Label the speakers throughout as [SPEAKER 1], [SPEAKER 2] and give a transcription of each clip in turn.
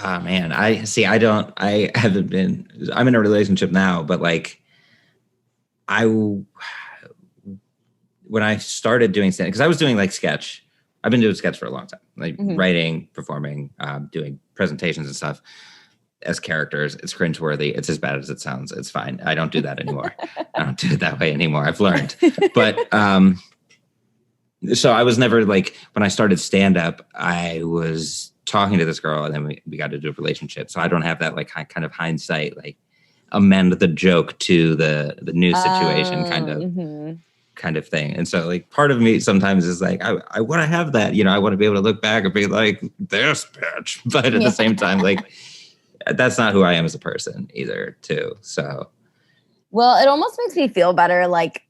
[SPEAKER 1] Oh man, I haven't been, I'm in a relationship now, but like when I started doing stand, because I was doing like sketch, I've been doing sketch for a long time, like writing, performing, doing presentations and stuff as characters. It's cringeworthy. It's as bad as it sounds. It's fine. I don't do that anymore. I don't do it that way anymore. I've learned. But so I was never like, when I started stand up, I was talking to this girl and then we got into a relationship. So I don't have that like kind of hindsight, like amend the joke to the new situation kind of thing. And so like part of me sometimes is like, I want to have that, I want to be able to look back and be like, this bitch. But at the same time, like, that's not who I am as a person either too. So.
[SPEAKER 2] Well, it almost makes me feel better. Like,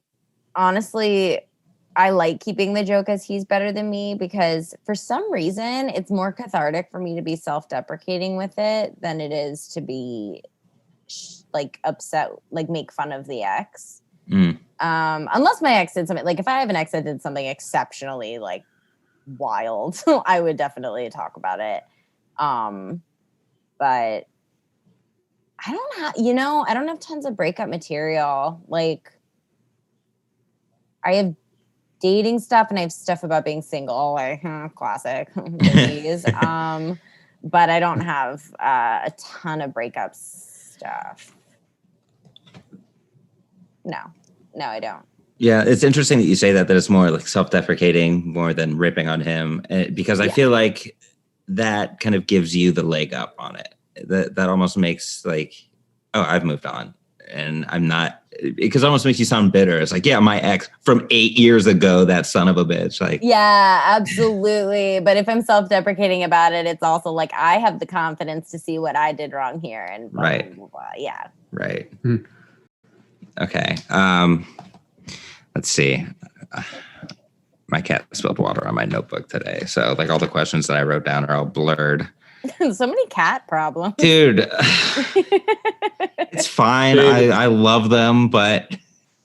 [SPEAKER 2] honestly, I like keeping the joke as he's better than me because for some reason it's more cathartic for me to be self-deprecating with it than it is to be like upset, like make fun of the ex. Unless my ex did something, like if I have an ex that did something exceptionally like wild, I would definitely talk about it. But I don't have tons of breakup material. Like I have dating stuff and I have stuff about being single, like classic disease. But I don't have a ton of breakup stuff. No, I don't.
[SPEAKER 1] Yeah, it's interesting that you say that it's more like self-deprecating more than ripping on him, because I feel like that kind of gives you the leg up on it. That almost makes like, oh, I've moved on and I'm not, because it almost makes you sound bitter. It's like, yeah, my ex from 8 years ago, that son of a bitch. Like,
[SPEAKER 2] yeah, absolutely. But if I'm self-deprecating about it, it's also like I have the confidence to see what I did wrong here and blah,
[SPEAKER 1] right.
[SPEAKER 2] Blah, blah, blah. Yeah.
[SPEAKER 1] Right. Okay. Let's see. My cat spilled water on my notebook today. So like all the questions that I wrote down are all blurred.
[SPEAKER 2] So many cat problems.
[SPEAKER 1] Dude, it's fine. I love them, but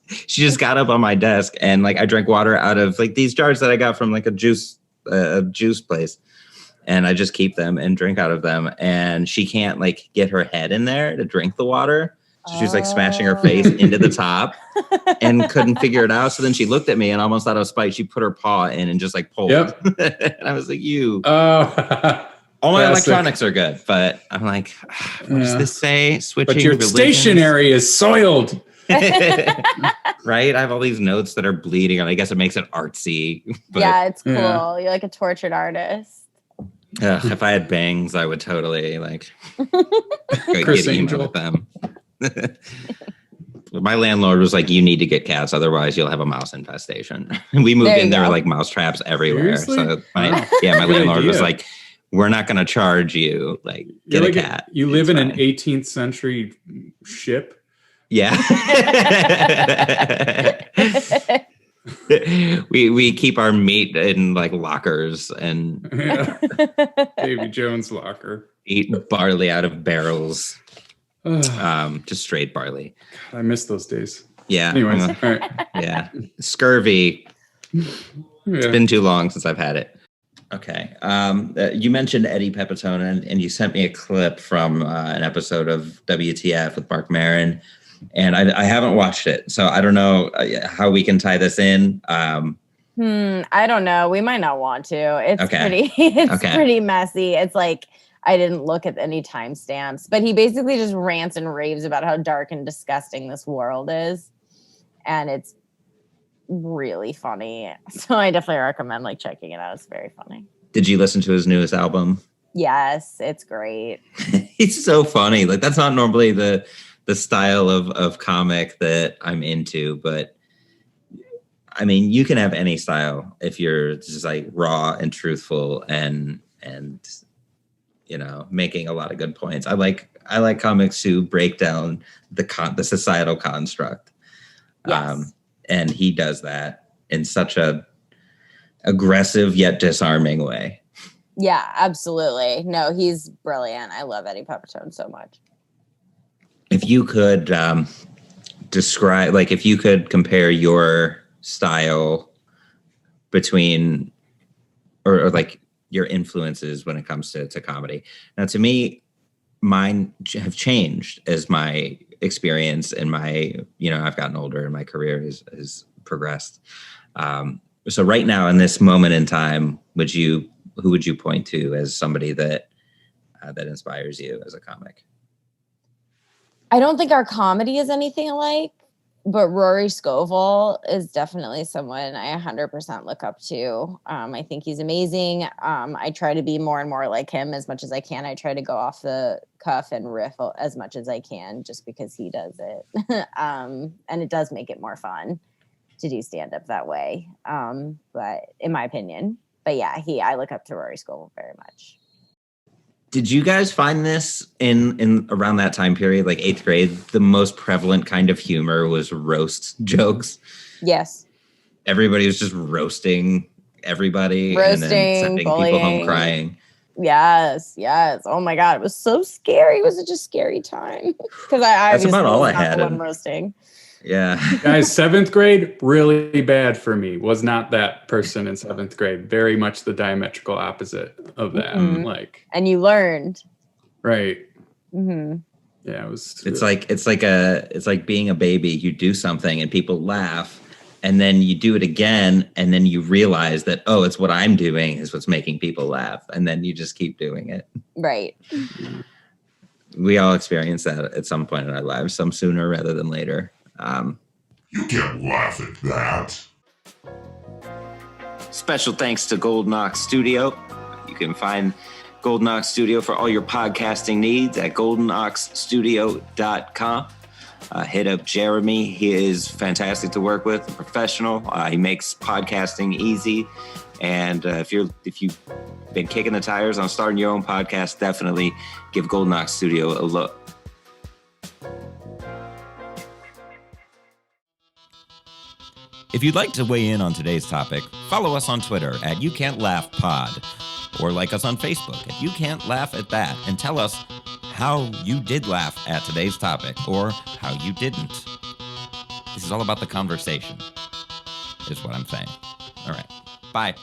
[SPEAKER 1] she just got up on my desk and like I drank water out of like these jars that I got from like a juice place. And I just keep them and drink out of them. And she can't like get her head in there to drink the water. So she was like smashing her face into the top and couldn't figure it out. So then she looked at me and almost out of spite, she put her paw in and just like pulled. Yep. And I was like, all my electronics are good, but I'm like, what does this say? Switching
[SPEAKER 3] but your religions? Stationery is soiled.
[SPEAKER 1] Right? I have all these notes that are bleeding, and I guess it makes it artsy. But,
[SPEAKER 2] yeah, it's cool. Yeah. You're like a tortured artist.
[SPEAKER 1] If I had bangs, I would totally like get email with them. My landlord was like, you need to get cats, otherwise you'll have a mouse infestation. We moved in, there were like mouse traps everywhere. Seriously? So my landlord was like, we're not going to charge you. Like, get a cat.
[SPEAKER 3] You live in an 18th century ship.
[SPEAKER 1] Yeah. we keep our meat in like lockers and
[SPEAKER 3] Davy Jones locker.
[SPEAKER 1] Eat barley out of barrels. Just straight barley.
[SPEAKER 3] God, I miss those days.
[SPEAKER 1] Yeah.
[SPEAKER 3] Anyways, all right.
[SPEAKER 1] Yeah. Scurvy. It's been too long since I've had it. Okay. You mentioned Eddie Pepitone, and you sent me a clip from an episode of WTF with Mark Maron, and I haven't watched it, so I don't know how we can tie this in. I
[SPEAKER 2] don't know. We might not want to. It's pretty messy. It's like I didn't look at any timestamps, but he basically just rants and raves about how dark and disgusting this world is, and it's really funny. So I definitely recommend like checking it out. It's very funny.
[SPEAKER 1] Did you listen to his newest album?
[SPEAKER 2] Yes, it's great.
[SPEAKER 1] He's so funny. Like that's not normally the style of comic that I'm into, but I mean, you can have any style if you're just like raw and truthful and making a lot of good points. I like comics who break down the societal construct.
[SPEAKER 2] Yes.
[SPEAKER 1] And he does that in such a aggressive yet disarming way.
[SPEAKER 2] Yeah, absolutely. No, he's brilliant. I love Eddie Pepitone so much.
[SPEAKER 1] If you could describe, like, if you could compare your style between, or like your influences when it comes to comedy. Now, to me, mine have changed as my experience and my, I've gotten older and my career has progressed. So right now in this moment in time, who would you point to as somebody that inspires you as a comic?
[SPEAKER 2] I don't think our comedy is anything alike, but Rory Scovel is definitely someone I 100% look up to. I think he's amazing. I try to be more and more like him as much as I can. I try to go off the cuff and riff as much as I can just because he does it. And it does make it more fun to do stand-up that way. But in my opinion, I look up to Rory Scovel very much.
[SPEAKER 1] Did you guys find this in around that time period, like 8th grade, the most prevalent kind of humor was roast jokes?
[SPEAKER 2] Yes.
[SPEAKER 1] Everybody was just roasting everybody and then sending
[SPEAKER 2] bullying.
[SPEAKER 1] People home crying.
[SPEAKER 2] Yes. Oh my God. It was so scary. It was such a scary time. Because
[SPEAKER 1] That's about all I had.
[SPEAKER 2] One roasting.
[SPEAKER 1] Yeah.
[SPEAKER 3] Guys, 7th grade, really bad for me. Was not that person in 7th grade. Very much the diametrical opposite of that.
[SPEAKER 2] Mm-hmm. And you learned.
[SPEAKER 3] Right.
[SPEAKER 2] Mm-hmm.
[SPEAKER 3] Yeah, it was.
[SPEAKER 1] It's like being a baby. You do something and people laugh, and then you do it again, and then you realize that, oh, it's what I'm doing is what's making people laugh, and then you just keep doing it.
[SPEAKER 2] Right.
[SPEAKER 1] We all experience that at some point in our lives, some sooner rather than later.
[SPEAKER 4] You can't laugh at that.
[SPEAKER 1] Special thanks to Golden Ox Studio. You can find Golden Ox Studio for all your podcasting needs at goldenoxstudio.com. Hit up Jeremy. He is fantastic to work with, a professional. He makes podcasting easy. And if you've been kicking the tires on starting your own podcast, definitely give Golden Ox Studio a look.
[SPEAKER 5] If you'd like to weigh in on today's topic, follow us on Twitter at YouCan'tLaughPod, or like us on Facebook at You Can't Laugh at That, and tell us how you did laugh at today's topic or how you didn't. This is all about the conversation, is what I'm saying. All right. Bye.